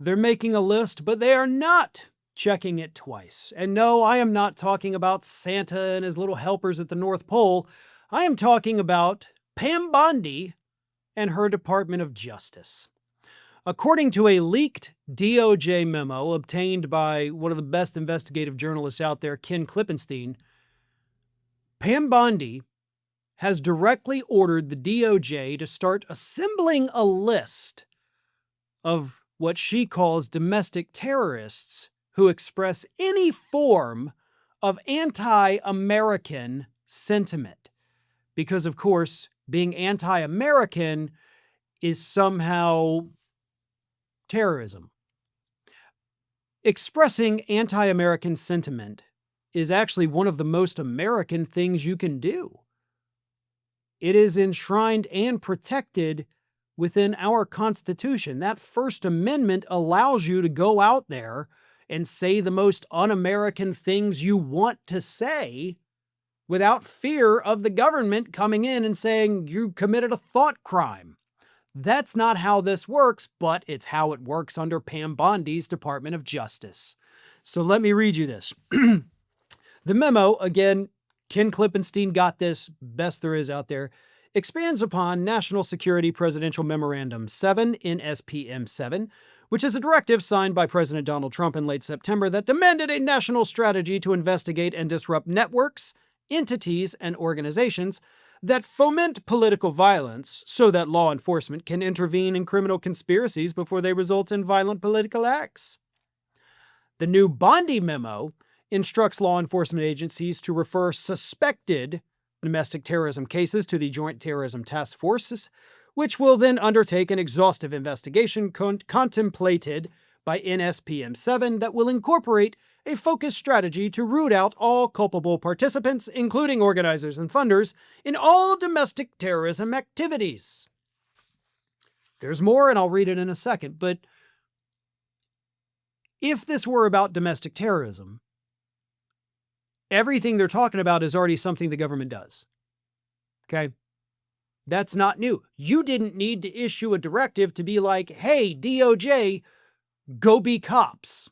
They're making a list, but they are not checking it twice. And no, I am not talking about Santa and his little helpers at the North Pole. I am talking about Pam Bondi and her Department of Justice. According to a leaked DOJ memo obtained by one of the best investigative journalists out there, Ken Klippenstein, Pam Bondi has directly ordered the DOJ to start assembling a list of what she calls domestic terrorists who express any form of anti-American sentiment. Because, of course, being anti-American is somehow terrorism. Expressing anti-American sentiment is actually one of the most American things you can do. It is enshrined and protected within our Constitution. That First Amendment allows you to go out there and say the most un-American things you want to say without fear of the government coming in and saying you committed a thought crime. That's not how this works, but it's how it works under Pam Bondi's Department of Justice. So let me read you this. The memo, again, Ken Klippenstein got this, best there is out there, expands upon National Security Presidential Memorandum 7 NSPM 7, which is a directive signed by President Donald Trump in late September that demanded a national strategy to investigate and disrupt networks, entities, and organizations that foment political violence so that law enforcement can intervene in criminal conspiracies before they result in violent political acts. The new Bondi memo instructs law enforcement agencies to refer suspected domestic terrorism cases to the Joint Terrorism Task Forces, which will then undertake an exhaustive investigation contemplated by NSPM 7 that will incorporate a focused strategy to root out all culpable participants, including organizers and funders, in all domestic terrorism activities. There's more, and I'll read it in a second, but if this were about domestic terrorism, everything they're talking about is already something the government does. Okay? That's not new. You didn't need to issue a directive to be like, hey, DOJ, go be cops.